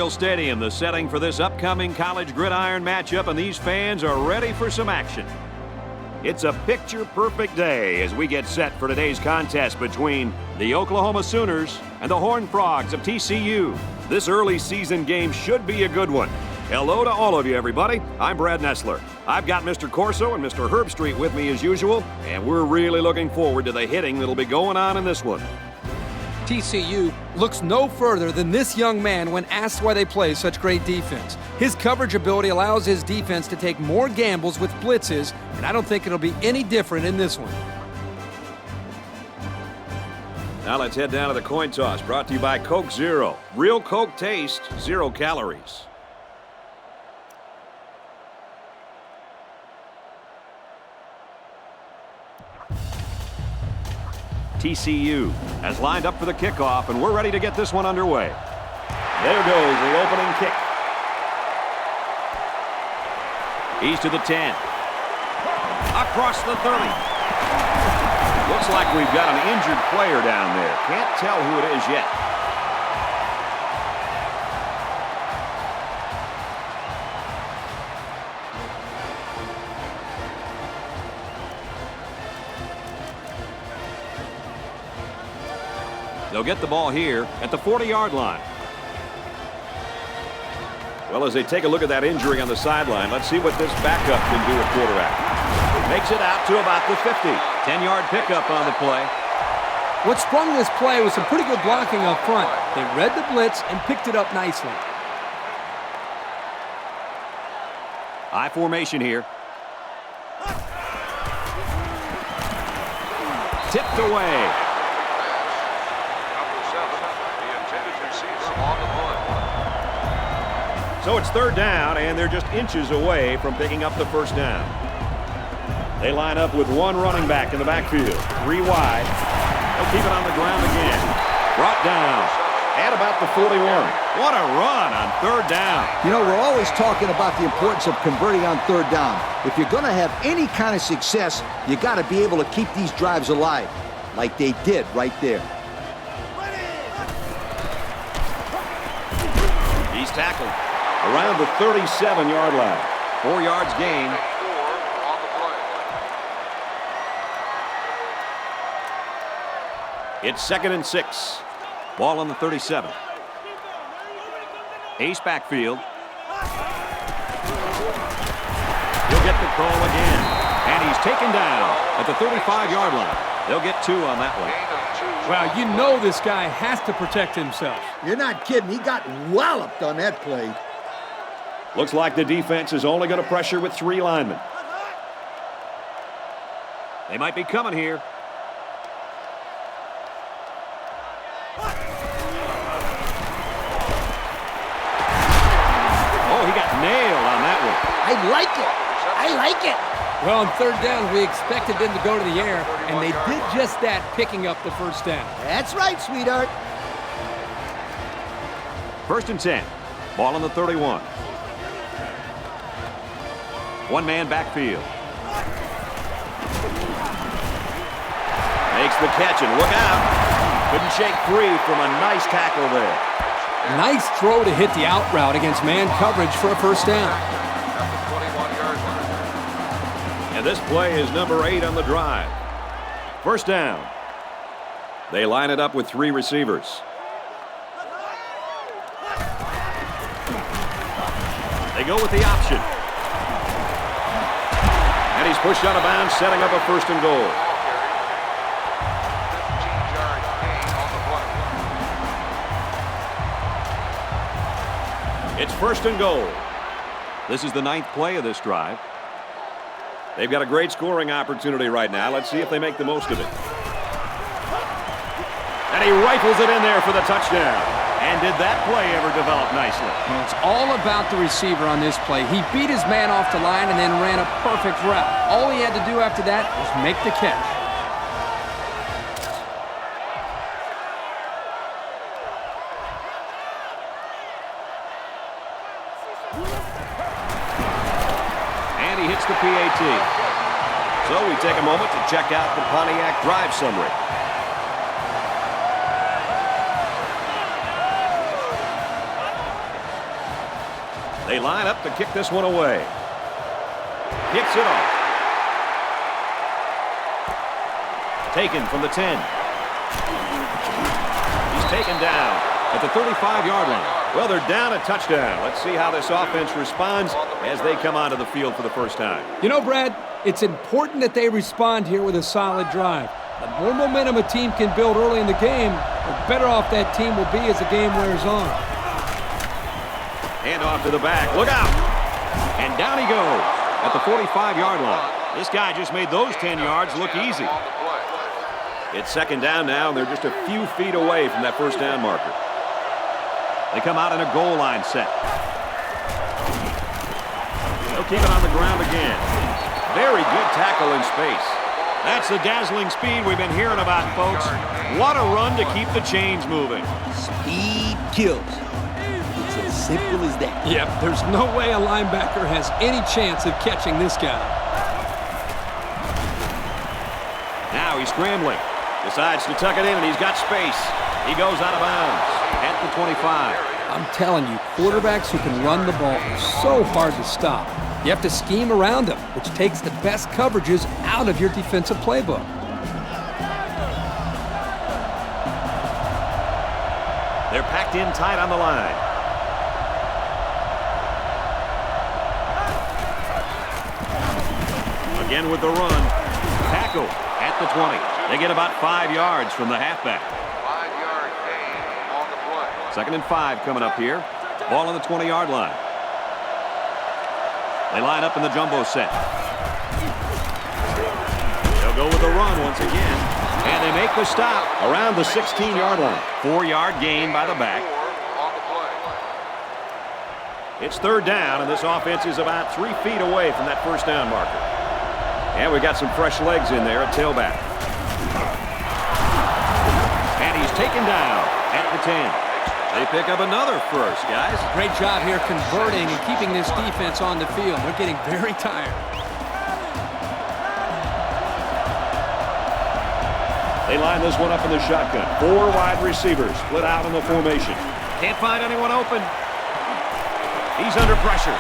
Memorial Stadium, the setting for this upcoming college gridiron matchup, and these fans are ready for some action. It's a picture-perfect day as we get set for today's contest between the Oklahoma Sooners and the Horned Frogs of TCU. This early season game should be a good one. Hello to all of you, everybody. I'm Brad Nessler. I've got Mr. Corso and Mr. Herbstreet with me as usual, and we're really looking forward to the hitting that'll be going on in this one. TCU looks no further than this young man when asked why they play such great defense. His coverage ability allows his defense to take more gambles with blitzes, and I don't think it'll be any different in this one. Now let's head down to the coin toss, brought to you by Coke Zero. Real Coke taste, 0 calories. TCU has lined up for the kickoff, and we're ready to get this one underway. There goes the opening kick. He's to the 10. Across the 30. Looks like we've got an injured player down there. Can't tell who it is yet. They'll get the ball here at the 40-yard line. Well, as they take a look at that injury on the sideline, let's see what this backup can do at quarterback. Makes it out to about the 50. 10-yard pickup on the play. What sprung this play was some pretty good blocking up front. They read the blitz and picked it up nicely. I formation here. Tipped away. So it's third down, and they're just inches away from picking up the first down. They line up with one running back in the backfield. 3 wide. They'll keep it on the ground again. Brought down at about the 41. What a run on third down. You know, we're always talking about the importance of converting on third down. If you're going to have any kind of success, you got to be able to keep these drives alive, like they did right there. He's tackled around the 37-yard line. 4 yards gain. It's 2nd and 6. Ball on the 37. Ace backfield. He'll get the call again. And he's taken down at the 35-yard line. They'll get 2 on that one. Wow, you know this guy has to protect himself. You're not kidding. He got walloped on that play. Looks like the defense is only going to pressure with 3 linemen. They might be coming here. Oh, he got nailed on that one. I like it. I like it. Well, on third down, we expected them to go to the air, and they did just that, picking up the first down. That's right, sweetheart. 1st and 10. Ball on the 31. One-man backfield. Makes the catch, and look out. Couldn't shake free from a nice tackle there. Nice throw to hit the out route against man coverage for a first down. And this play is number 8 on the drive. First down. They line it up with 3 receivers. They go with the option. And he's pushed out of bounds, setting up a 1st and goal. It's 1st and goal. This is the 9th play of this drive. They've got a great scoring opportunity right now. Let's see if they make the most of it. And he rifles it in there for the touchdown. And did that play ever develop nicely? Well, it's all about the receiver on this play. He beat his man off the line and then ran a perfect route. All he had to do after that was make the catch. And he hits the PAT. So we take a moment to check out the Pontiac drive summary. They line up to kick this one away. Kicks it off. Taken from the 10. He's taken down at the 35-yard line. Well, they're down a touchdown. Let's see how this offense responds as they come onto the field for the first time. You know, Brad, it's important that they respond here with a solid drive. The more momentum a team can build early in the game, the better off that team will be as the game wears on. Hand off to the back. Look out. And down he goes at the 45-yard line. This guy just made those 10 yards look easy. It's second down now, and they're just a few feet away from that first down marker. They come out in a goal line set. They'll keep it on the ground again. Very good tackle in space. That's the dazzling speed we've been hearing about, folks. What a run to keep the chains moving. Speed kills. It's as simple as that. Yep, there's no way a linebacker has any chance of catching this guy. Now he's scrambling. Decides to tuck it in, and he's got space. He goes out of bounds at the 25. I'm telling you, quarterbacks who can run the ball are so hard to stop. You have to scheme around them, which takes the best coverages out of your defensive playbook. They're packed in tight on the line. Again with the run. Tackle at the 20. They get about 5 yards from the halfback. 5-yard gain on the play. 2nd and 5 coming up here. Ball on the 20-yard line. They line up in the jumbo set. They'll go with the run once again. And they make the stop around the 16-yard line. 4-yard gain by the back. It's third down, and this offense is about 3 feet away from that first down marker. And we got some fresh legs in there at tailback. And he's taken down at the 10. They pick up another first, guys. Great job here converting and keeping this defense on the field. They're getting very tired. They line this one up in the shotgun. 4 wide receivers split out in the formation. Can't find anyone open. He's under pressure.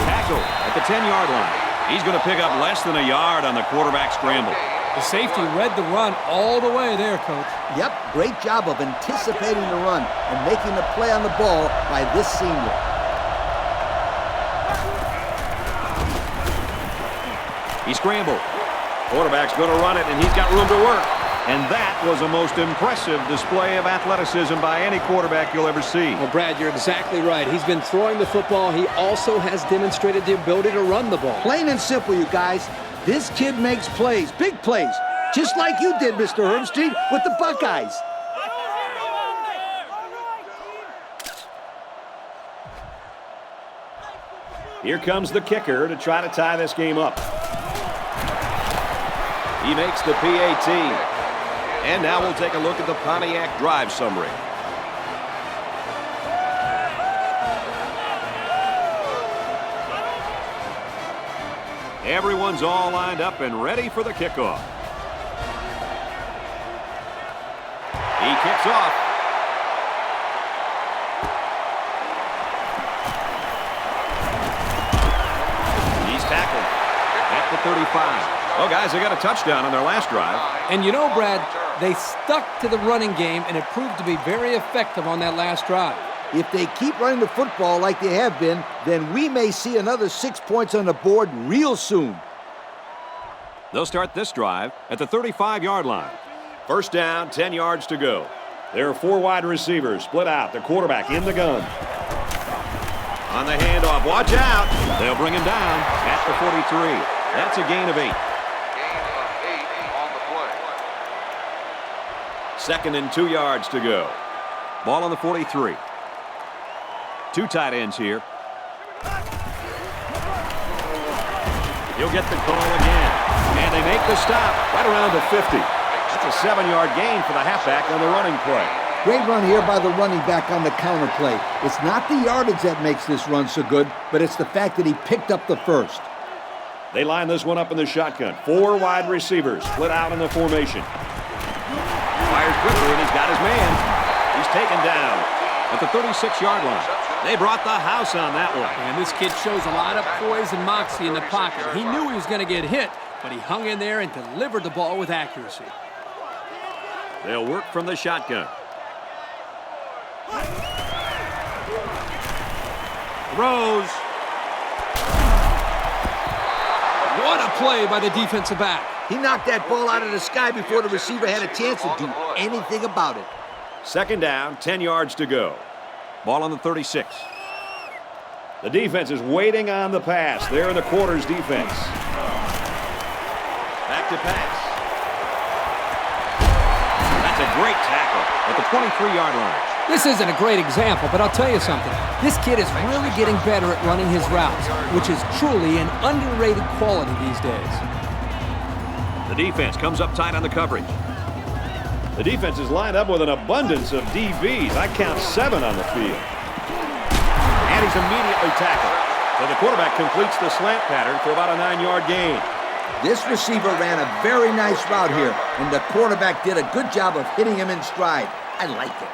Tackle at the 10-yard line. He's going to pick up less than a yard on the quarterback scramble. The safety read the run all the way there, Coach. Yep, great job of anticipating the run and making the play on the ball by this senior. He scrambled. Quarterback's going to run it, and he's got room to work. And that was a most impressive display of athleticism by any quarterback you'll ever see. Well, Brad, you're exactly right. He's been throwing the football. He also has demonstrated the ability to run the ball. Plain and simple, you guys. This kid makes plays, big plays, just like you did, Mr. Herbstreit, with the Buckeyes. Here comes the kicker to try to tie this game up. He makes the PAT. And now we'll take a look at the Pontiac drive summary. Everyone's all lined up and ready for the kickoff. He kicks off. He's tackled at the 35. Well, guys, they got a touchdown on their last drive. And you know, Brad, they stuck to the running game, and it proved to be very effective on that last drive. If they keep running the football like they have been, then we may see another 6 points on the board real soon. They'll start this drive at the 35-yard line. First down, 10 yards to go. There are 4 wide receivers split out. The quarterback in the gun. On the handoff, watch out. They'll bring him down at the 43. That's a gain of 8. Gain of 8 on the play. 2nd and 2 yards to go. Ball on the 43. 2 tight ends here. He'll get the call again. And they make the stop right around the 50. That's a 7-yard gain for the halfback on the running play. Great run here by the running back on the counter play. It's not the yardage that makes this run so good, but it's the fact that he picked up the first. They line this one up in the shotgun. 4 wide receivers split out in the formation. Fires quickly, and he's got his man. He's taken down at the 36-yard line. They brought the house on that one. And this kid shows a lot of poise and moxie in the pocket. He knew he was going to get hit, but he hung in there and delivered the ball with accuracy. They'll work from the shotgun. Throws. What a play by the defensive back. He knocked that ball out of the sky before the receiver had a chance to do anything about it. Second down, 10 yards to go. Ball on the 36. The defense is waiting on the pass. They're in the quarters defense. Back to pass. That's a great tackle at the 23-yard line. This isn't a great example, but I'll tell you something. This kid is really getting better at running his routes, which is truly an underrated quality these days. The defense comes up tight on the coverage. The defense is lined up with an abundance of DBs. I count 7 on the field. And he's immediately tackled. So the quarterback completes the slant pattern for about a 9-yard gain. This receiver ran a very nice route here, and the quarterback did a good job of hitting him in stride. I like it.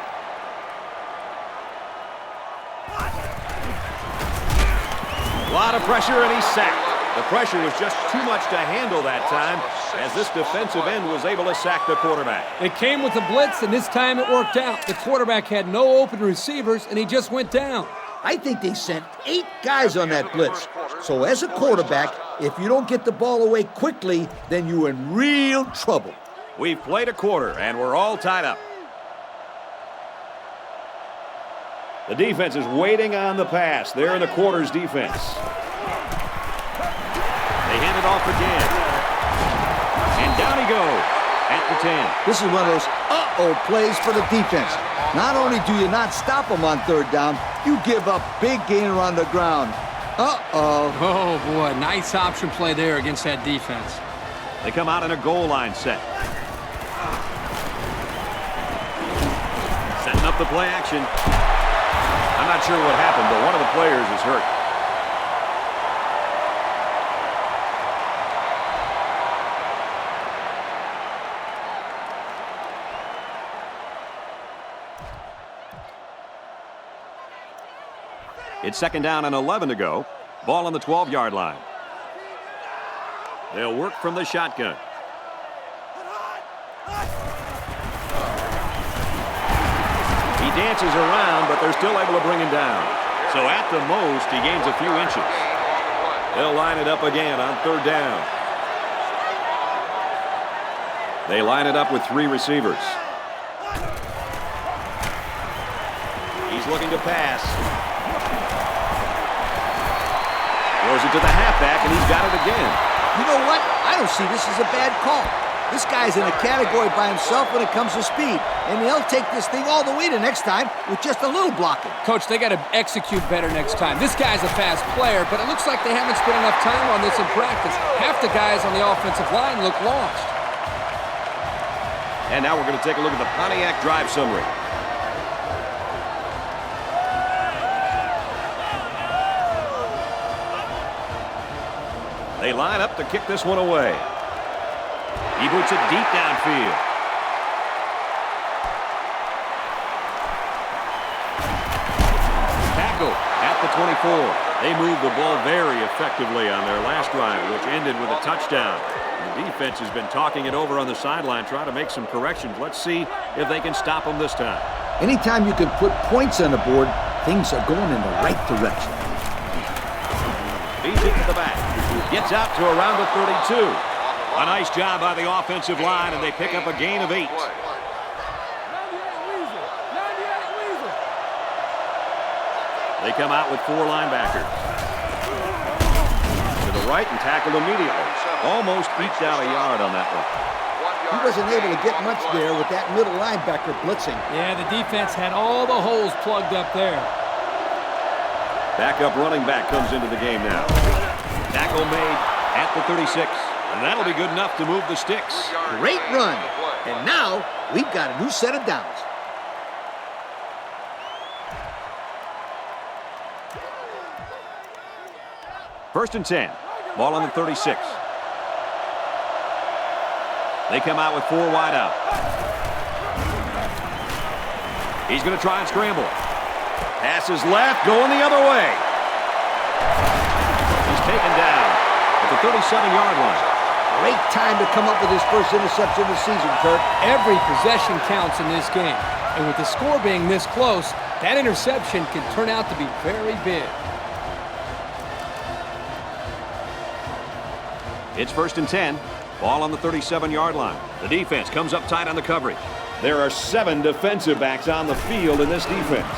A lot of pressure, and he's sacked. The pressure was just too much to handle that time, as this defensive end was able to sack the quarterback. It came with a blitz, and this time it worked out. The quarterback had no open receivers, and he just went down. I think they sent 8 guys on that blitz. So as a quarterback, if you don't get the ball away quickly, then you're in real trouble. We've played a quarter, and we're all tied up. The defense is waiting on the pass. They're in the quarters defense. They hand it off again. And down he goes at the 10. This is one of those uh-oh plays for the defense. Not only do you not stop them on third down, you give up big gainer on the ground. Uh-oh. Oh, boy, nice option play there against that defense. They come out in a goal line set. Setting up the play action. I'm not sure what happened, but one of the players is hurt. It's second down and 11 to go. Ball on the 12-yard line. They'll work from the shotgun. He dances around, but they're still able to bring him down. So at the most, he gains a few inches. They'll line it up again on third down. They line it up with 3 receivers. He's looking to pass. Throws it to the halfback, and he's got it again. You know what? I don't see this as a bad call. This guy's in a category by himself when it comes to speed, and he'll take this thing all the way to next time with just a little blocking. Coach, they got to execute better next time. This guy's a fast player, but it looks like they haven't spent enough time on this in practice. Half the guys on the offensive line look lost. And now we're going to take a look at the Pontiac drive summary. They line up to kick this one away. He boots it deep downfield. Tackle at the 24. They moved the ball very effectively on their last drive, which ended with a touchdown. The defense has been talking it over on the sideline, trying to make some corrections. Let's see if they can stop them this time. Anytime you can put points on the board, things are going in the right direction. Feeds it to the back. Gets out to around the 32. A nice job by the offensive line, and they pick up a gain of 8. They come out with 4 linebackers. To the right and tackled immediately. Almost eked out a yard on that one. He wasn't able to get much there with that middle linebacker blitzing. Yeah, the defense had all the holes plugged up there. Backup running back comes into the game now. Tackle made at the 36. And that'll be good enough to move the sticks. Great run. And now we've got a new set of downs. First and 10. Ball on the 36. They come out with 4 wide out. He's going to try and scramble. Passes left, going the other way. He's taken down at the 37-yard line. Great time to come up with his first interception of the season, Kurt. Every possession counts in this game. And with the score being this close, that interception can turn out to be very big. It's 1st and 10. Ball on the 37-yard line. The defense comes up tight on the coverage. There are 7 defensive backs on the field in this defense.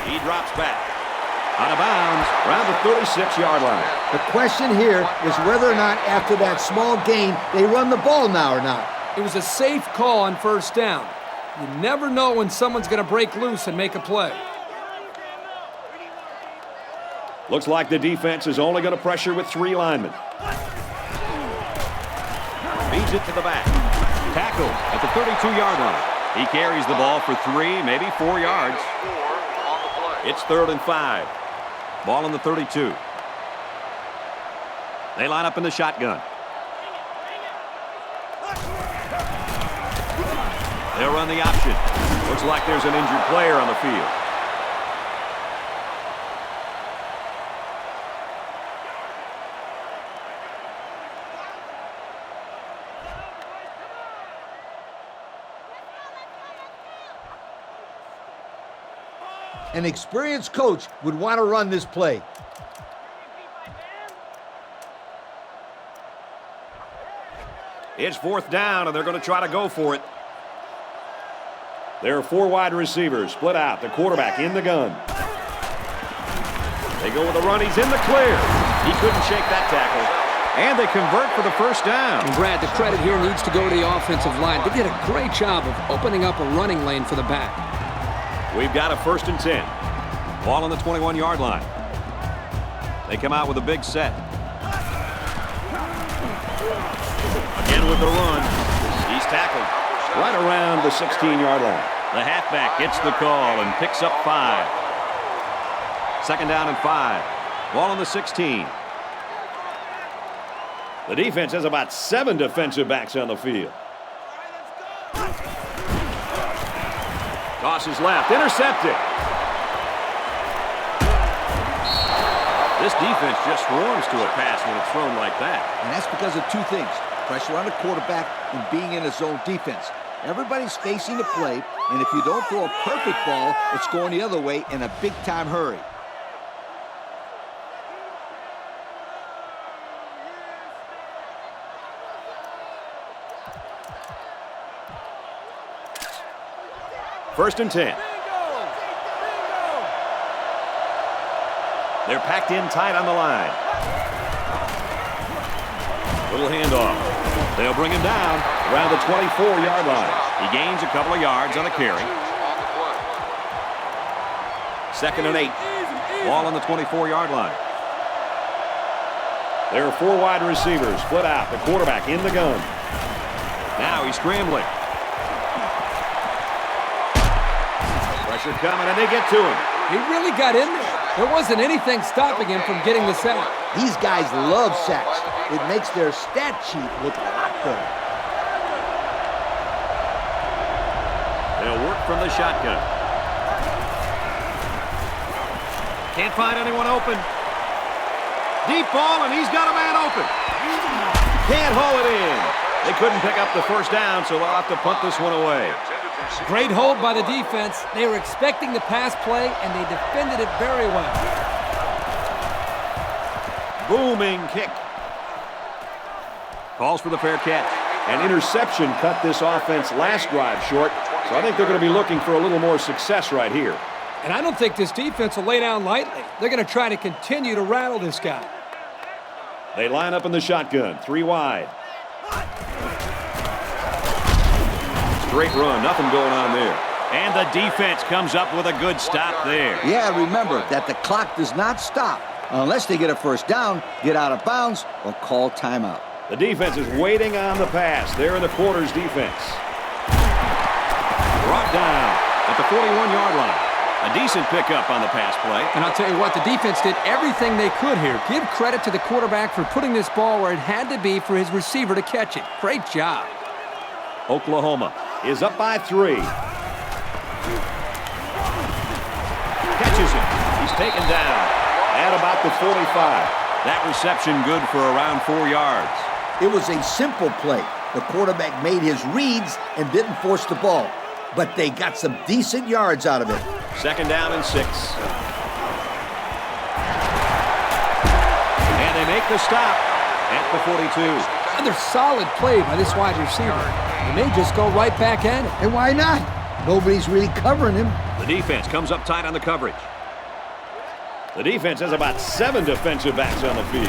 He drops back. Out of bounds, around the 36-yard line. The question here is whether or not after that small gain, they run the ball now or not. It was a safe call on 1st down. You never know when someone's going to break loose and make a play. Looks like the defense is only going to pressure with 3 linemen. Feeds it to the back. Tackle at the 32-yard line. He carries the ball for 3, maybe 4 yards. It's 3rd and 5. Ball on the 32. They line up in the shotgun. They'll run the option. Looks like there's an injured player on the field. An experienced coach would want to run this play. It's 4th down, and they're going to try to go for it. There are 4 wide receivers split out. The quarterback in the gun. They go with a run. He's in the clear. He couldn't shake that tackle. And they convert for the 1st down. And Brad, the credit here needs to go to the offensive line. They did a great job of opening up a running lane for the back. We've got a 1st and 10. Ball on the 21-yard line. They come out with a big set. Again with the run. He's tackled right around the 16-yard line. The halfback gets the call and picks up 5. 2nd down and 5. Ball on the 16. The defense has about 7 defensive backs on the field. Tosses left, intercepted. This defense just swarms to a pass when it's thrown like that. And that's because of 2 things. Pressure on the quarterback and being in a zone defense. Everybody's facing the play, and if you don't throw a perfect ball, it's going the other way in a big-time hurry. First and 10. They're packed in tight on the line. Little handoff. They'll bring him down around the 24-yard line. He gains a couple of yards on the carry. 2nd and 8. Ball on the 24-yard line. There are 4 wide receivers split out. The quarterback in the gun. Now he's scrambling. Pressure coming, and they get to him. He really got in there. There wasn't anything stopping him from getting the sack. These guys love sacks. It makes their stat sheet look a lot better. They'll work from the shotgun. Can't find anyone open. Deep ball, and he's got a man open. Can't haul it in. They couldn't pick up the 1st down, so they'll have to punt this one away. Great hold by the defense. They were expecting the pass play, and they defended it very well. Booming kick. Calls for the fair catch. An interception cut this offense last drive short, so I think they're going to be looking for a little more success right here. And I don't think this defense will lay down lightly. They're going to try to continue to rattle this guy. They line up in the shotgun, 3 wide. Straight run, nothing going on there. And the defense comes up with a good stop there. Yeah, remember that the clock does not stop unless they get a 1st down, get out of bounds, or call timeout. The defense is waiting on the pass. They're in the quarters defense. Brought down at the 41-yard line. A decent pickup on the pass play. And I'll tell you what, the defense did everything they could here. Give credit to the quarterback for putting this ball where it had to be for his receiver to catch it. Great job. Oklahoma is up by 3. He's taken down at about the 45. That reception good for around 4 yards. It was a simple play. The quarterback made his reads and didn't force the ball, but they got some decent yards out of it. 2nd down and 6. And they make the stop at the 42. Another solid play by this wide receiver. They may just go right back at it. And why not? Nobody's really covering him. The defense comes up tight on the coverage. The defense has about 7 defensive backs on the field.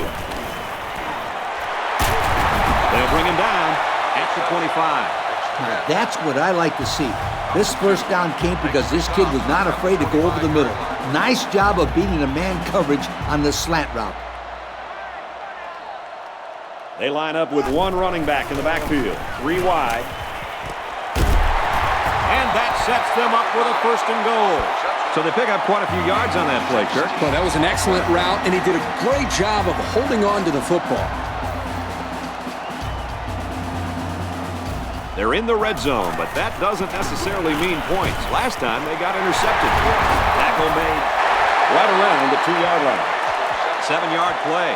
They'll bring him down at the 25. Now, that's what I like to see. This first down came because this kid was not afraid to go over the middle. Nice job of beating the man coverage on the slant route. They line up with 1 running back in the backfield, 3 wide. And that sets them up with a 1st and goal. So they pick up quite a few yards on that play, Kirk. Well, that was an excellent route, and he did a great job of holding on to the football. They're in the red zone, but that doesn't necessarily mean points. Last time they got intercepted. Tackle made right around the 2-yard line. 7-yard play.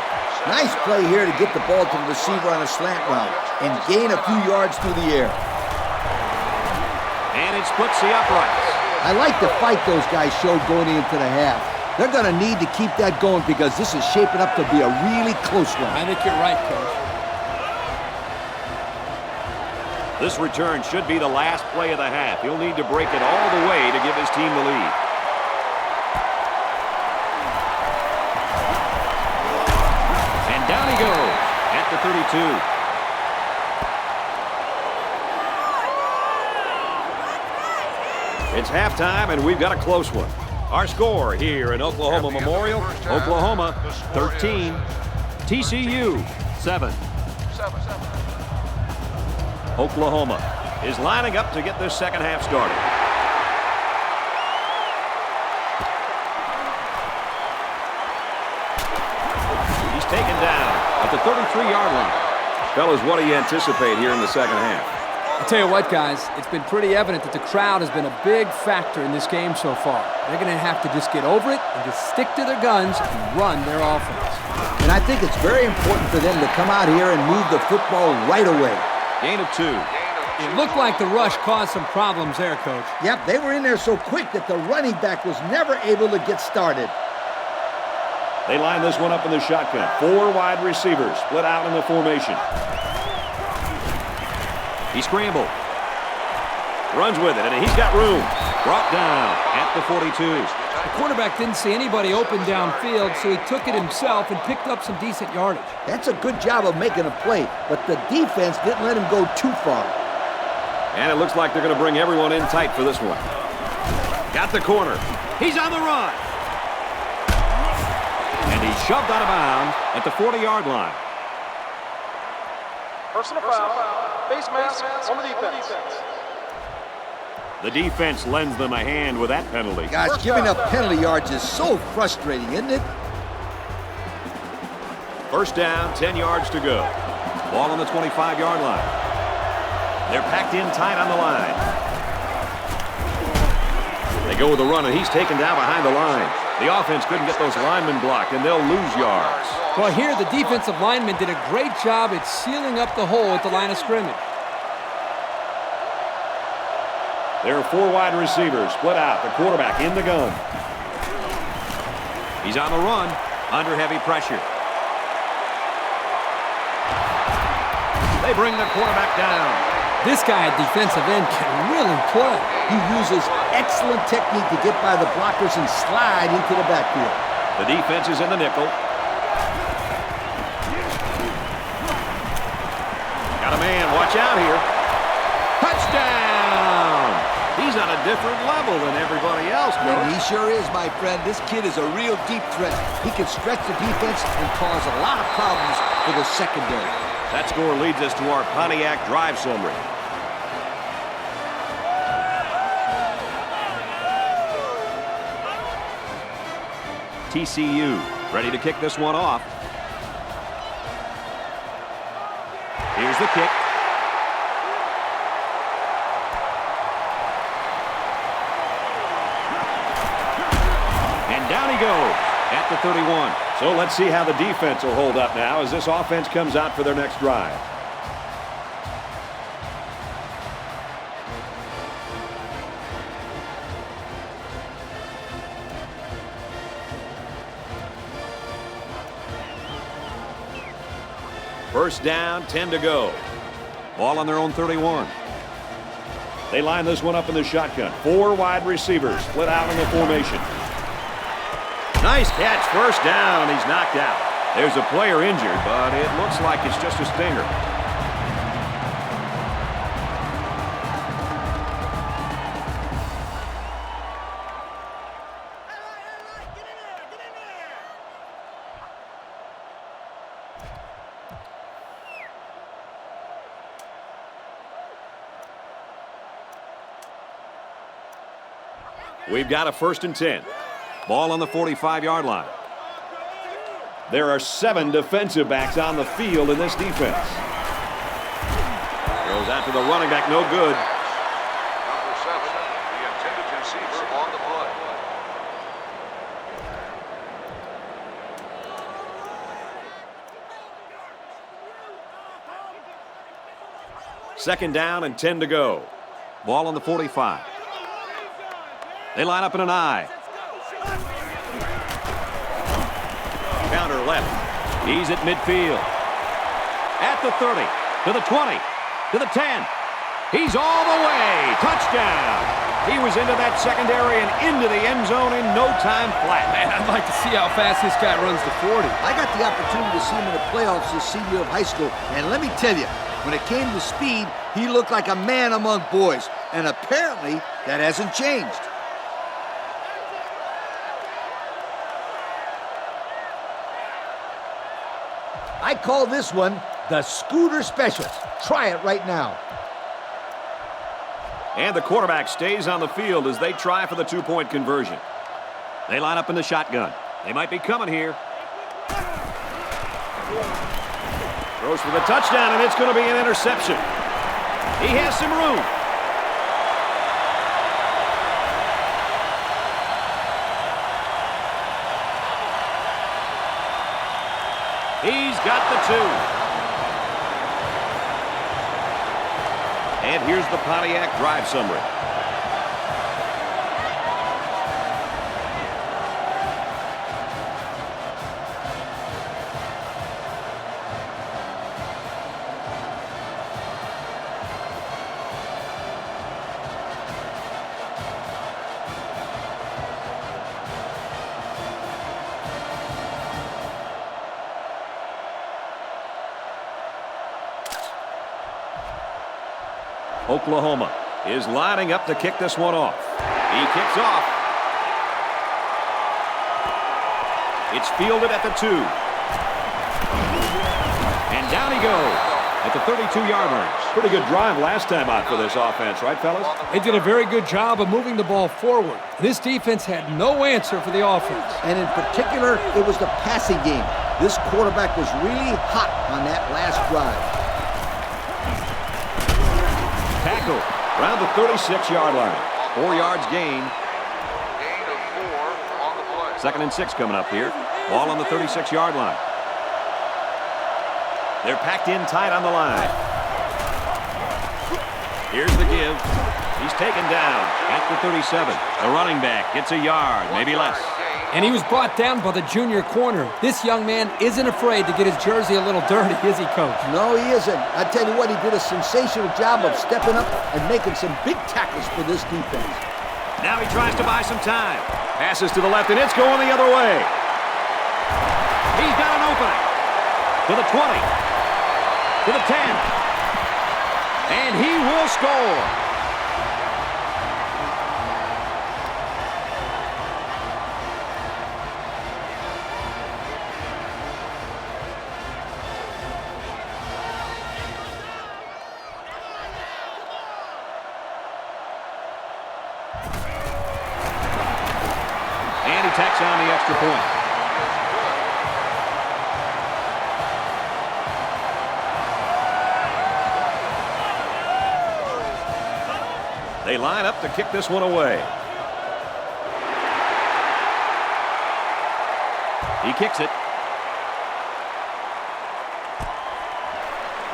Nice play here to get the ball to the receiver on a slant route and gain a few yards through the air. And it splits the uprights. I like the fight those guys showed going into the half. They're going to need to keep that going because this is shaping up to be a really close one. I think you're right, Coach. This return should be the last play of the half. He'll need to break it all the way to give his team the lead. And down he goes at the 32. It's halftime, and we've got a close one. Our score here in Oklahoma Memorial, Oklahoma 13, TCU 7. Oklahoma is lining up to get this second half started. He's taken down at the 33-yard line. Fellas, what do you anticipate here in the second half? I'll tell you what, guys, it's been pretty evident that the crowd has been a big factor in this game so far. They're going to have to just get over it and just stick to their guns and run their offense. And I think it's very important for them to come out here and move the football right away. Gain of 2. It looked like the rush caused some problems there, Coach. Yep, they were in there so quick that the running back was never able to get started. They line this one up in the shotgun. 4 wide receivers split out in the formation. He scrambled. Runs with it, and he's got room. Brought down at the 42. The quarterback didn't see anybody open downfield, so he took it himself and picked up some decent yardage. That's a good job of making a play, but the defense didn't let him go too far. And it looks like they're going to bring everyone in tight for this one. Got the corner. He's on the run. And he's shoved out of bounds at the 40-yard line. Personal foul. Face mask on the defense. The defense lends them a hand with that penalty. Guys, giving up penalty yards is so frustrating, isn't it? First down, 10 yards to go. Ball on the 25-yard line. They're packed in tight on the line. They go with the run, and he's taken down behind the line. The offense couldn't get those linemen blocked, and they'll lose yards. Well, here the defensive lineman did a great job at sealing up the hole at the line of scrimmage. There are 4 wide receivers split out. The quarterback in the gun. He's on the run under heavy pressure. They bring the quarterback down. This guy at defensive end can really play. He uses excellent technique to get by the blockers and slide into the backfield. The defense is in the nickel. Got a man. Watch out here. Touchdown! He's on a different level than everybody else, And Coach. he sure is, my friend. This kid is a real deep threat. He can stretch the defense and cause a lot of problems for the secondary. That score leads us to our Pontiac drive summary. TCU ready to kick this one off. Here's the kick. And down he goes at the 31. So let's see how the defense will hold up now as this offense comes out for their next drive. First down, 10 to go. Ball on their own 31. They line this one up in the shotgun. 4 wide receivers split out in the formation. Nice catch, first down. He's knocked out. There's a player injured, but it looks like it's just a stinger. We've got a 1st and 10. Ball on the 45-yard line. There are 7 defensive backs on the field in this defense. Goes out to the running back, no good. Number 7, the intended receiver on the play. Second down and 10 to go. Ball on the 45. They line up in an I. Counter left. He's at midfield. At the 30, to the 20, to the 10. He's all the way. Touchdown. He was into that secondary and into the end zone in no time flat. Man, I'd like to see how fast this guy runs the 40. I got the opportunity to see him in the playoffs his senior year of high school, and let me tell you, when it came to speed, he looked like a man among boys, and apparently that hasn't changed. I call this one the Scooter Specials. Try it right now. And the quarterback stays on the field as they try for the 2-point conversion. They line up in the shotgun. They might be coming here. Throws for the touchdown, and it's going to be an interception. He has some room. He's got the 2. And here's the Pontiac drive summary. Oklahoma is lining up to kick this one off. He kicks off. It's fielded at the 2. And down he goes at the 32-yard line. Pretty good drive last time out for this offense, right, fellas? They did a very good job of moving the ball forward. This defense had no answer for the offense. And in particular, it was the passing game. This quarterback was really hot on that last drive. Tackle around the 36-yard line. 4 yards gain. Gain of 4 on the play. 2nd and 6 coming up here. Ball on the 36-yard line. They're packed in tight on the line. Here's the give. He's taken down at the 37. The running back gets a yard, maybe less. And he was brought down by the junior corner. This young man isn't afraid to get his jersey a little dirty, is he, Coach? No, he isn't. I tell you what, he did a sensational job of stepping up and making some big tackles for this defense. Now he tries to buy some time. Passes to the left, and it's going the other way. He's got an opening. To the 20. To the 10. And he will score. Tacks on the extra point. They line up to kick this one away. He kicks it.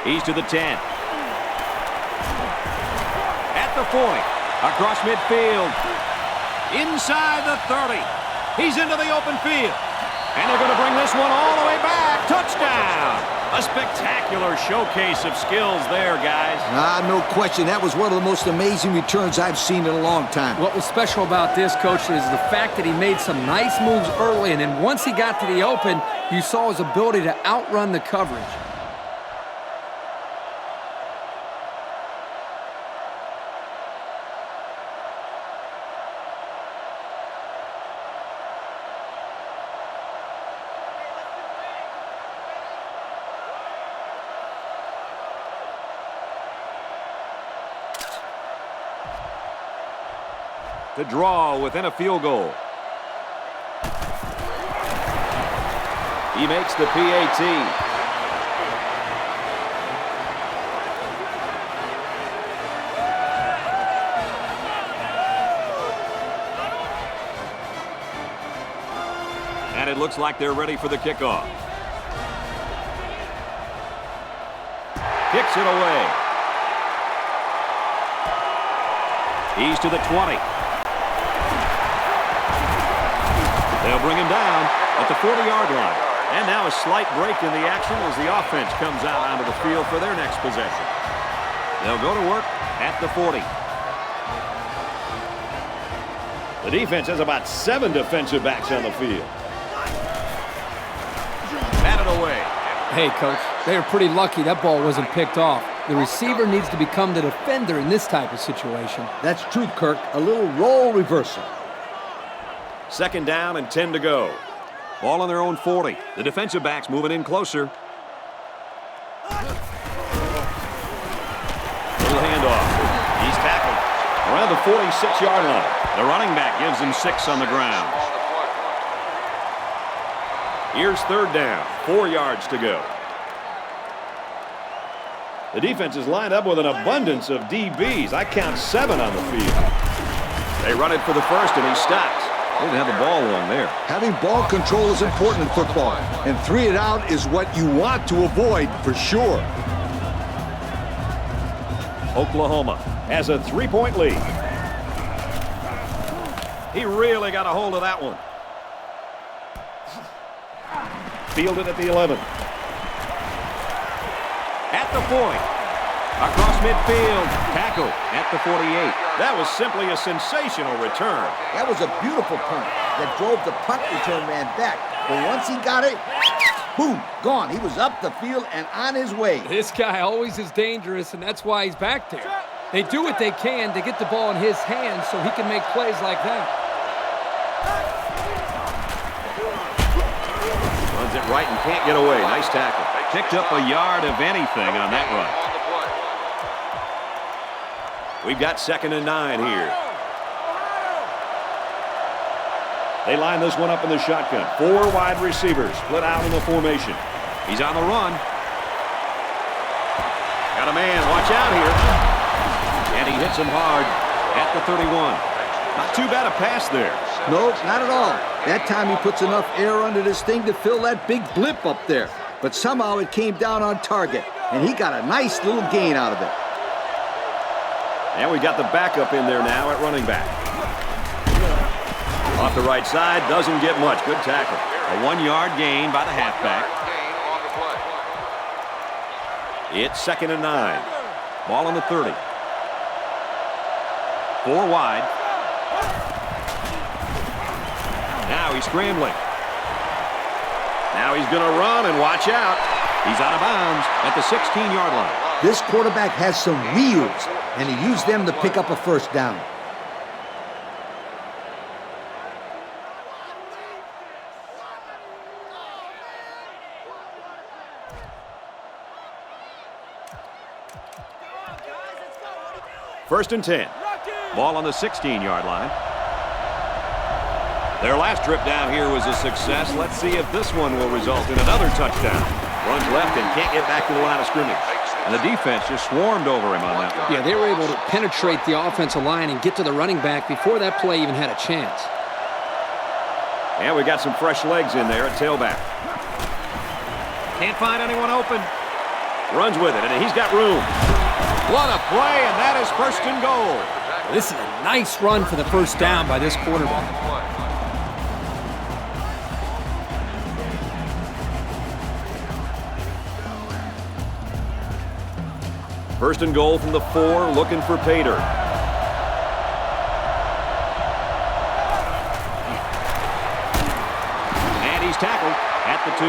He's to the 10. At the 40. Across midfield. Inside the 30. He's into the open field. And they're going to bring this one all the way back. Touchdown. A spectacular showcase of skills there, guys. No question. That was one of the most amazing returns I've seen in a long time. What was special about this, Coach, is the fact that he made some nice moves early, and then once he got to the open, you saw his ability to outrun the coverage. To draw within a field goal. He makes the PAT. And it looks like they're ready for the kickoff. Kicks it away. He's to the 20. They'll bring him down at the 40-yard line. And now a slight break in the action as the offense comes out onto the field for their next possession. They'll go to work at the 40. The defense has about 7 defensive backs on the field. Batted away. Hey, Coach, they are pretty lucky that ball wasn't picked off. The receiver needs to become the defender in this type of situation. That's true, Kirk. A little role reversal. 2nd down and 10 to go. Ball on their own 40. The defensive backs moving in closer. Little handoff. He's tackled around the 46-yard line. The running back gives him 6 on the ground. Here's 3rd down. 4 yards to go. The defense is lined up with an abundance of DBs. I count 7 on the field. They run it for the first, and he stops. They didn't have the ball long there. Having ball control is important in football, and 3 and out is what you want to avoid for sure. Oklahoma has a 3-point lead. He really got a hold of that one. Fielded at the 11. At the 40. Across midfield. Tackle at the 48. That was simply a sensational return. That was a beautiful punt that drove the punt return man back. But once he got it, boom, gone. He was up the field and on his way. This guy always is dangerous, and that's why he's back there. They do what they can to get the ball in his hands so he can make plays like that. Runs it right and can't get away. Nice tackle. Picked up a yard of anything on that run. We've got 2nd and 9 here. They line this one up in the shotgun. 4 wide receivers split out in the formation. He's on the run. Got a man. Watch out here. And he hits him hard at the 31. Not too bad a pass there. No, not at all. That time he puts enough air under this thing to fill that big blip up there. But somehow it came down on target, and he got a nice little gain out of it. And we got the backup in there now at running back. Off the right side, doesn't get much. Good tackle. A 1-yard gain by the halfback. It's 2nd and 9. Ball on the 30. 4 wide. Now he's scrambling. Now he's going to run, and watch out. He's out of bounds at the 16-yard line. This quarterback has some wheels, and he used them to pick up a 1st down. First and 10. Ball on the 16-yard line. Their last trip down here was a success. Let's see if this one will result in another touchdown. Runs left and can't get back to the line of scrimmage. And the defense just swarmed over him on that one. Yeah, they were able to penetrate the offensive line and get to the running back before that play even had a chance. And we got some fresh legs in there at tailback. Can't find anyone open. Runs with it, and he's got room. What a play, and that is first and goal. This is a nice run for the first down by this quarterback. First and goal from the 4, looking for Pater. And he's tackled at the 2.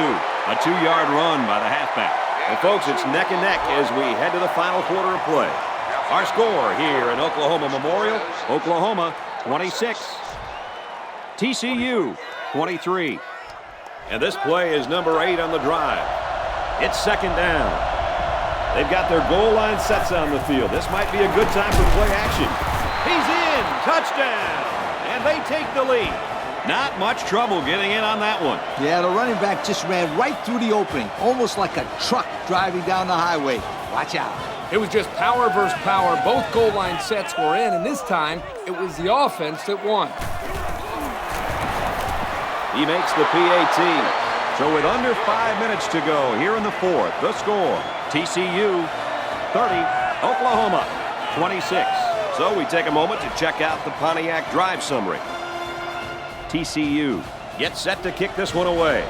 A 2-yard run by the halfback. And folks, it's neck and neck as we head to the final quarter of play. Our score here in Oklahoma Memorial, Oklahoma 26, TCU 23. And this play is number 8 on the drive. It's second down. They've got their goal line sets on the field. This might be a good time for play action. He's in, touchdown, and they take the lead. Not much trouble getting in on that one. Yeah, the running back just ran right through the opening, almost like a truck driving down the highway. Watch out. It was just power versus power. Both goal line sets were in, and this time it was the offense that won. He makes the PAT. So with under 5 minutes to go here in the 4th, the score, TCU 30, Oklahoma 26. So we take a moment to check out the Pontiac drive summary. TCU gets set to kick this one away.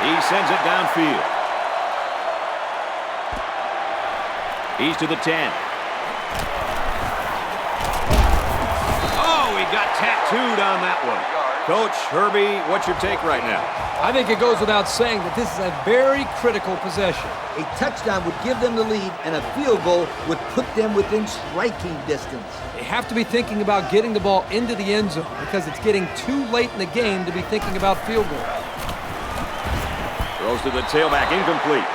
He sends it downfield. He's to the 10. Oh, he got tattooed on that one. Coach, Herbie, what's your take right now? I think it goes without saying that this is a very critical possession. A touchdown would give them the lead, and a field goal would put them within striking distance. They have to be thinking about getting the ball into the end zone because it's getting too late in the game to be thinking about field goal. Throws to the tailback, incomplete.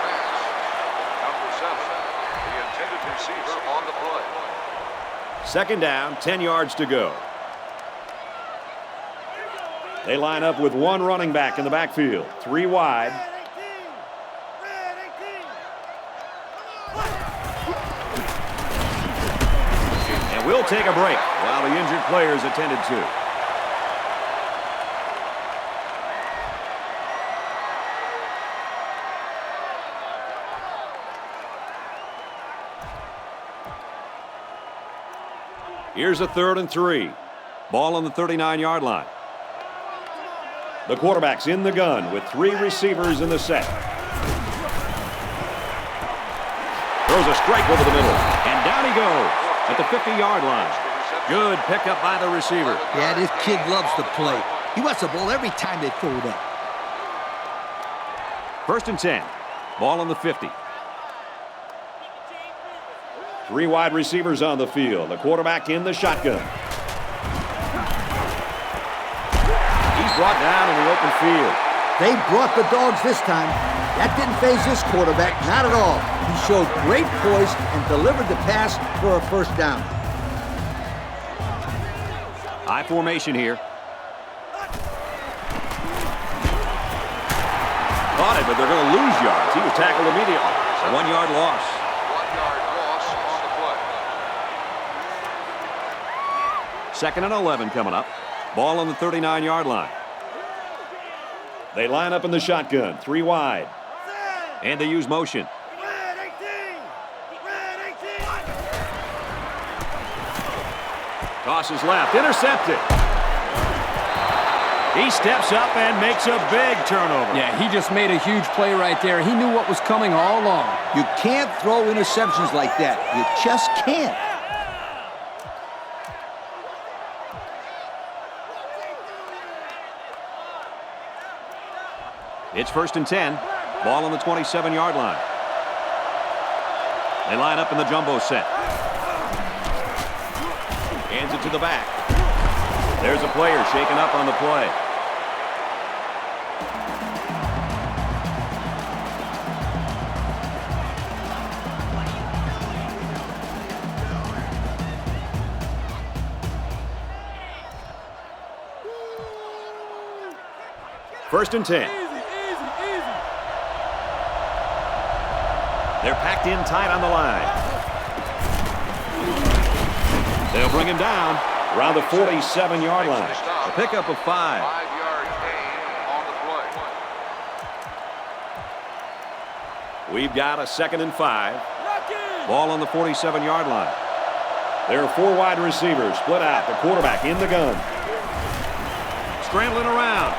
Number 7, the intended receiver on the play. Second down, 10 yards to go. They line up with one running back in the backfield. 3 wide. And we'll take a break while the injured player is attended to. Here's a 3rd and 3. Ball on the 39-yard line. The quarterback's in the gun with 3 receivers in the set. Throws a strike over the middle, and down he goes at the 50-yard line. Good pickup by the receiver. Yeah, this kid loves to play. He wants the ball every time they throw it up. 1st and 10. Ball on the 50. 3 wide receivers on the field. The quarterback in the shotgun. Brought down in the open field. They brought the dogs this time. That didn't faze this quarterback, not at all. He showed great poise and delivered the pass for a first down. High formation here. Caught it, but they're going to lose yards. He was tackled immediately. A 1-yard loss. 1-yard loss on the play. 2nd and 11 coming up. Ball on the 39-yard line. They line up in the shotgun, 3 wide. And they use motion. Tosses left, intercepted. He steps up and makes a big turnover. Yeah, he just made a huge play right there. He knew what was coming all along. You can't throw interceptions like that. You just can't. It's 1st and 10. Ball on the 27-yard line. They line up in the jumbo set. Hands it to the back. There's a player shaken up on the play. First and 10. They're packed in tight on the line. They'll bring him down around the 47-yard line. A pickup of 5. 5-yard gain on the play. We've got a 2nd and 5. Ball on the 47-yard line. There are 4 wide receivers split out. The quarterback in the gun. Scrambling around.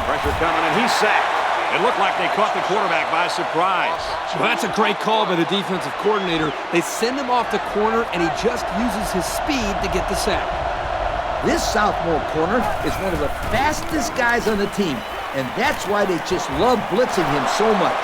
Pressure coming, and he's sacked. It looked like they caught the quarterback by surprise. Well, that's a great call by the defensive coordinator. They send him off the corner, and he just uses his speed to get the sack. This sophomore corner is one of the fastest guys on the team, and that's why they just love blitzing him so much.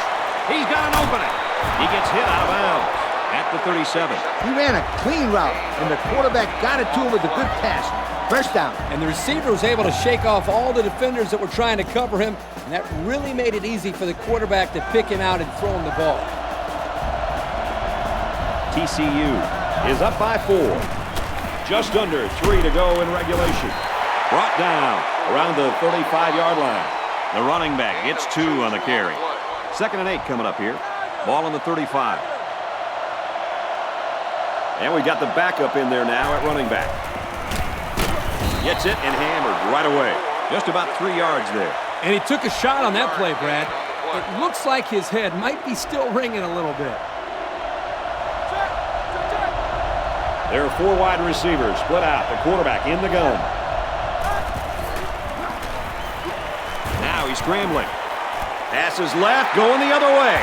He's got an opening. He gets hit out of bounds at the 37. He ran a clean route, and the quarterback got it to him with a good pass. First down. And the receiver was able to shake off all the defenders that were trying to cover him, and that really made it easy for the quarterback to pick him out and throw him the ball. TCU is up by 4. Just under 3 to go in regulation. Brought down around the 35-yard line. The running back gets 2 on the carry. 2nd and 8 coming up here. Ball on the 35. And we got the backup in there now at running back. Gets it and hammered right away. Just about 3 yards there. And he took a shot on that play, Brad. It looks like his head might be still ringing a little bit. There are 4 wide receivers split out. The quarterback in the gun. Now he's scrambling. Passes left, going the other way.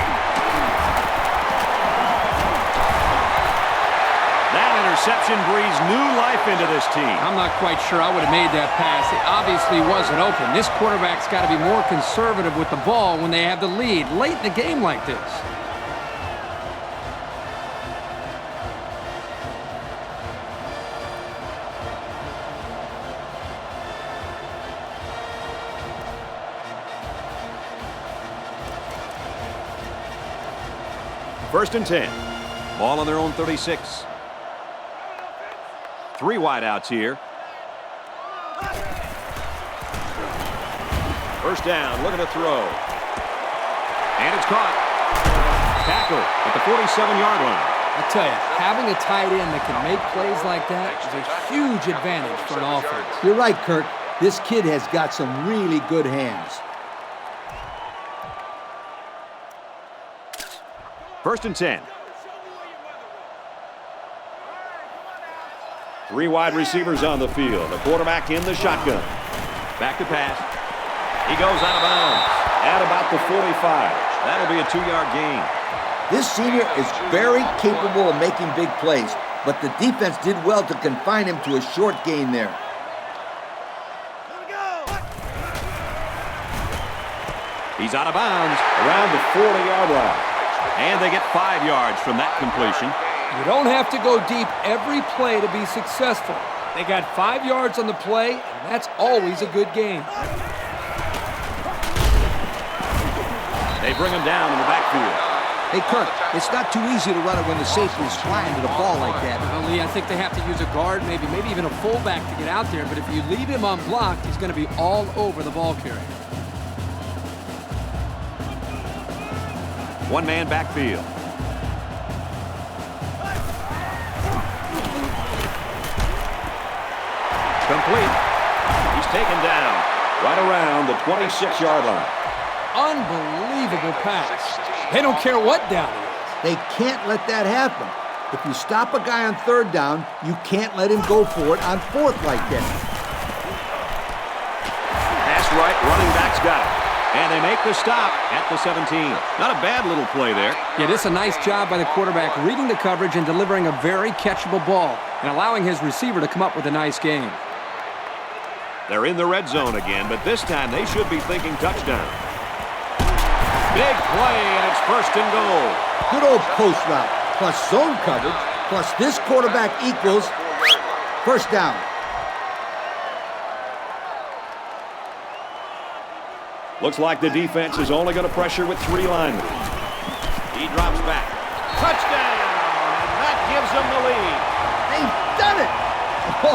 That interception breathes new life into this team. I'm not quite sure I would have made that pass. It obviously wasn't open. This quarterback's got to be more conservative with the ball when they have the lead late in the game like this. First and 10. Ball on their own 36. 3 wideouts here. First down, looking to throw. And it's caught. Tackle at the 47-yard line. I tell you, having a tight end that can make plays like that is a huge advantage for an offense. You're right, Kirk. This kid has got some really good hands. First and 10. 3 wide receivers on the field. The quarterback in the shotgun. Back to pass. He goes out of bounds at about the 45. That'll be a 2-yard gain. This senior is very capable of making big plays, but the defense did well to confine him to a short gain there. He's out of bounds around the 40-yard line. And they get 5 yards from that completion. You don't have to go deep every play to be successful. They got 5 yards on the play, and that's always a good gain. They bring him down in the backfield. Hey, Kirk, it's not too easy to run it when the safety is flying to the ball like that. Well, Lee, I think they have to use a guard, maybe even a fullback to get out there. But if you leave him unblocked, he's going to be all over the ball carrier. 1-man backfield. Complete. He's taken down right around the 26-yard line. Unbelievable pass. They don't care what down it is. They can't let that happen. If you stop a guy on 3rd down, you can't let him go for it on 4th like that. Pass right, running back's got it. And they make the stop at the 17. Not a bad little play there. Yeah, this is a nice job by the quarterback reading the coverage and delivering a very catchable ball and allowing his receiver to come up with a nice game. They're in the red zone again, but this time they should be thinking touchdown. Big play, and it's 1st and goal. Good old post route, plus zone coverage, plus this quarterback equals 1st down. Looks like the defense is only going to pressure with 3 linemen. He drops back. Touchdown! And that gives them the lead. They've done it! Oh,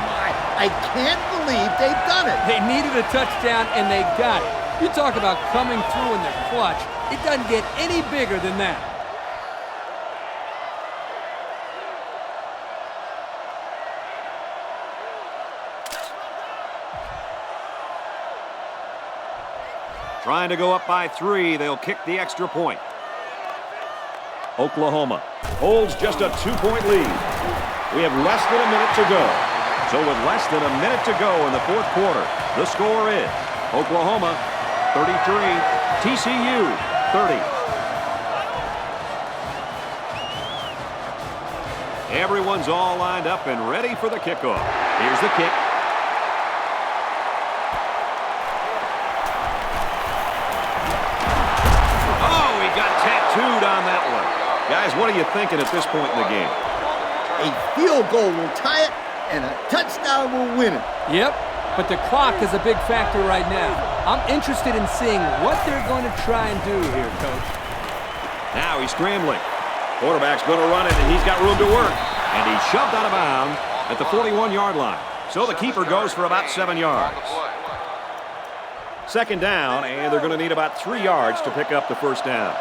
my. I can't believe they've done it. They needed a touchdown, and they got it. You talk about coming through in the clutch. It doesn't get any bigger than that. Trying to go up by 3. They'll kick the extra point. Oklahoma holds just a 2-point lead. We have less than a minute to go. So with less than a minute to go in the fourth quarter, the score is Oklahoma 33, TCU 30. Everyone's all lined up and ready for the kickoff. Here's the kick. Oh, he got tattooed on that one. Guys, what are you thinking at this point in the game? A field goal will tie it, and a touchdown will win it. Yep, but the clock is a big factor right now. I'm interested in seeing what they're going to try and do here, Coach. Now he's scrambling. Quarterback's going to run it, and he's got room to work. And he's shoved out of bounds at the 41-yard line. So the keeper goes for about 7 yards. Second down, and they're going to need about 3 yards to pick up the first down.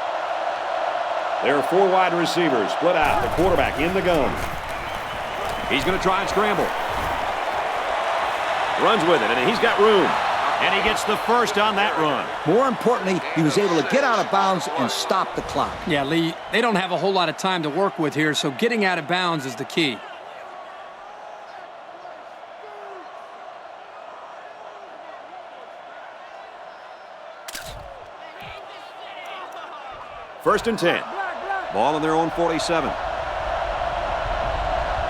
There are 4 wide receivers split out. The quarterback in the gun. He's going to try and scramble. Runs with it, and he's got room. And he gets the first on that run. More importantly, he was able to get out of bounds and stop the clock. Yeah, Lee, they don't have a whole lot of time to work with here, so getting out of bounds is the key. First and 10. Ball on their own 47.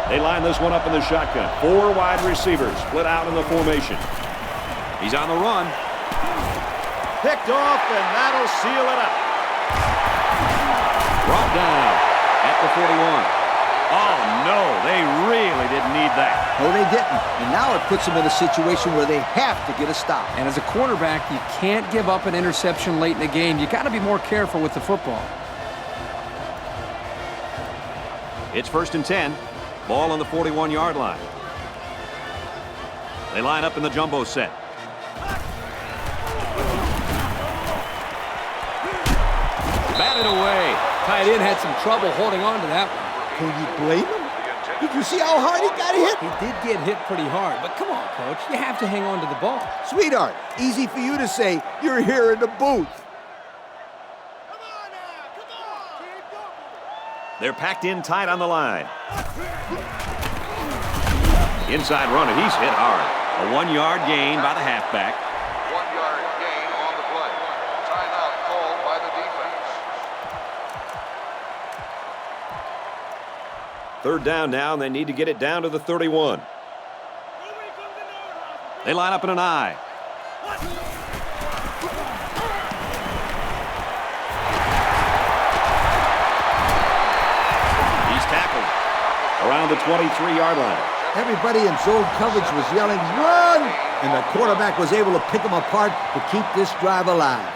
They line this one up in the shotgun. 4 wide receivers split out in the formation. He's on the run. Picked off, and that'll seal it up. Brought down at the 41. Oh, no, they really didn't need that. No, they didn't. And now it puts them in a situation where they have to get a stop. And as a quarterback, you can't give up an interception late in the game. You got to be more careful with the football. It's first and 10. Ball on the 41-yard line. They line up in the jumbo set. Batted away. Tight end had some trouble holding on to that one. Can you blame him? Did you see how hard he got hit? He did get hit pretty hard, but come on, Coach. You have to hang on to the ball. Sweetheart, easy for you to say. You're here in the booth. They're packed in tight on the line. Inside run, and he's hit hard. A 1-yard gain by the halfback. 1-yard gain on the play. Timeout called by the defense. Third down now, and they need to get it down to the 31. They line up in an I. He's tackled around the 23-yard line. Everybody in zone coverage was yelling, run! And the quarterback was able to pick them apart to keep this drive alive.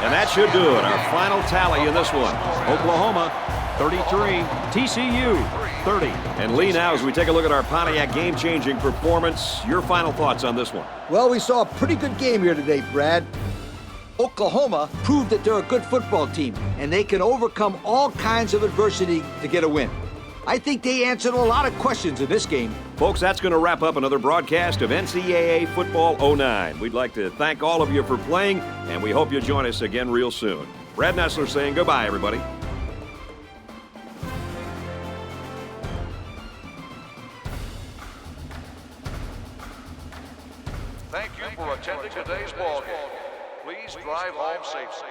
And that should do it. Our final tally in this one. Oklahoma 33, TCU 30. And Lee, now as we take a look at our Pontiac game-changing performance, your final thoughts on this one? Well, we saw a pretty good game here today, Brad. Oklahoma proved that they're a good football team, and they can overcome all kinds of adversity to get a win. I think they answered a lot of questions in this game. Folks, that's going to wrap up another broadcast of NCAA Football 09. We'd like to thank all of you for playing, and we hope you'll join us again real soon. Brad Nessler saying goodbye, everybody. Thank you for attending today's ball game. Please drive home safely.